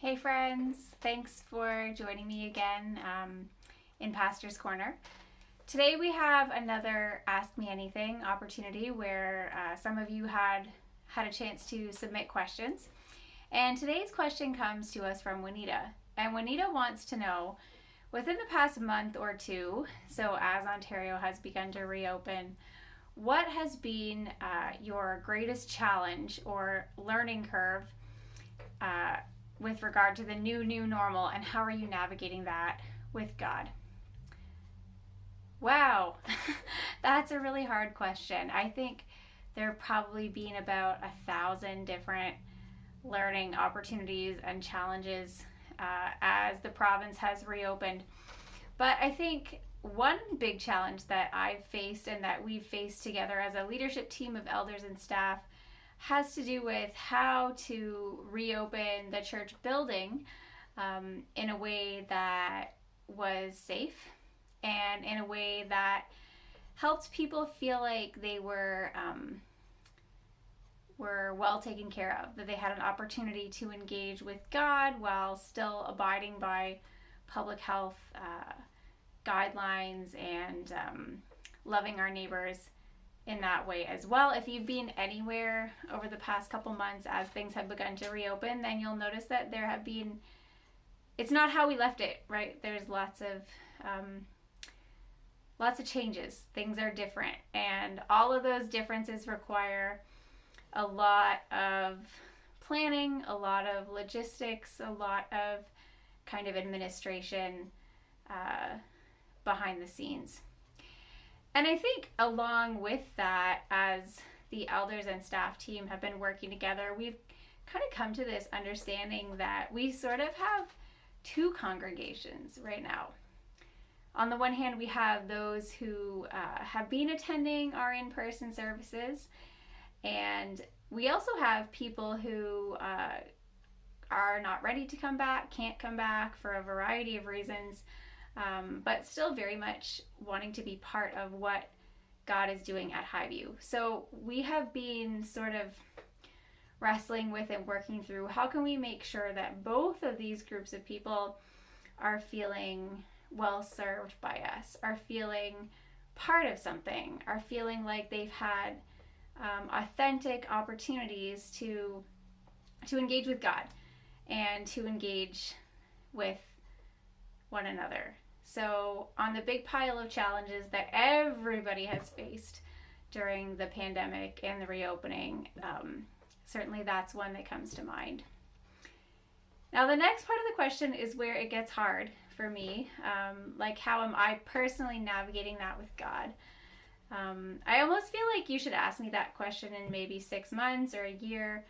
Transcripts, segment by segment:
Hey friends, thanks for joining me again in Pastor's Corner. Today we have another Ask Me Anything opportunity where some of you had a chance to submit questions. And today's question comes to us from Juanita. And Juanita wants to know, within the past month or two, so as Ontario has begun to reopen, what has been your greatest challenge or learning curve uh, with regard to the new normal, and how are you navigating that with God? Wow, that's a really hard question. I think there have probably been about 1,000 different learning opportunities and challenges as the province has reopened. But I think one big challenge that I've faced and that we've faced together as a leadership team of elders and staff has to do with how to reopen the church building in a way that was safe and in a way that helped people feel like they were well taken care of, that they had an opportunity to engage with God while still abiding by public health guidelines and loving our neighbors in that way as well. If you've been anywhere over the past couple months as things have begun to reopen, then you'll notice that there have been, it's not how we left it, right? There's lots of changes. Things are different, and all of those differences require a lot of planning, a lot of logistics, a lot of kind of administration behind the scenes. And I think along with that, as the elders and staff team have been working together, we've kind of come to this understanding that we sort of have two congregations right now. On the one hand, we have those who have been attending our in-person services, and we also have people who are not ready to come back, can't come back for a variety of reasons, but still very much wanting to be part of what God is doing at Highview. So we have been sort of wrestling with and working through how can we make sure that both of these groups of people are feeling well served by us, are feeling part of something, are feeling like they've had authentic opportunities to engage with God and to engage with one another. So on the big pile of challenges that everybody has faced during the pandemic and the reopening, certainly that's one that comes to mind. Now the next part of the question is where it gets hard for me. Like, how am I personally navigating that with God? I almost feel like you should ask me that question in maybe 6 months or a year.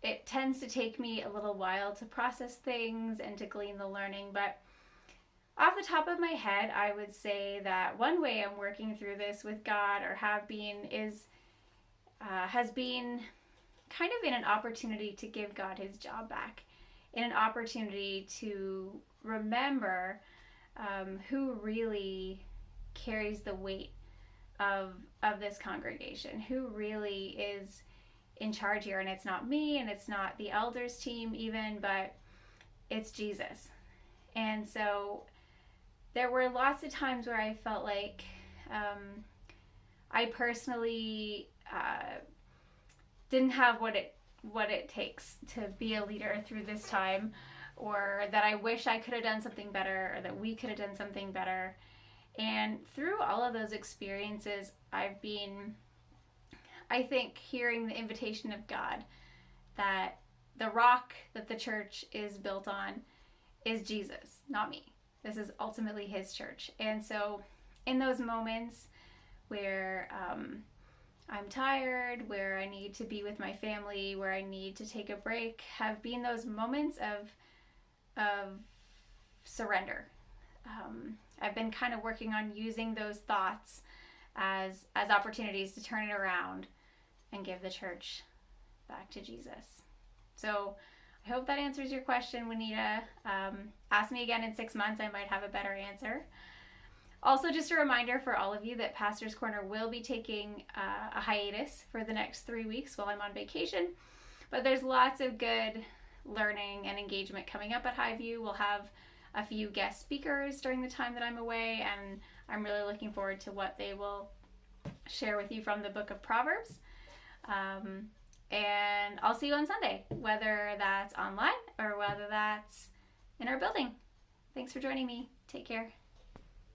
It tends to take me a little while to process things and to glean the learning, but off the top of my head, I would say that one way I'm working through this with God, or have been, has been kind of in an opportunity to give God his job back, in an opportunity to remember who really carries the weight of this congregation, who really is in charge here. And it's not me, and it's not the elders team even, but it's Jesus. And so there were lots of times where I felt like I personally didn't have what it takes to be a leader through this time, or that I wish I could have done something better, or that we could have done something better. And through all of those experiences, I've been, I think, hearing the invitation of God that the rock that the church is built on is Jesus, not me. This is ultimately his church. And so in those moments where I'm tired, where I need to be with my family, where I need to take a break, have been those moments of surrender. I've been kind of working on using those thoughts as opportunities to turn it around and give the church back to Jesus. So I hope that answers your question, Juanita. Ask me again in 6 months. I might have a better answer. Also, just a reminder for all of you that Pastor's Corner will be taking a hiatus for the next 3 weeks while I'm on vacation. But there's lots of good learning and engagement coming up at Highview. We'll have a few guest speakers during the time that I'm away, and I'm really looking forward to what they will share with you from the book of Proverbs. And I'll see you on Sunday, whether that's online or whether that's in our building. Thanks for joining me. Take care.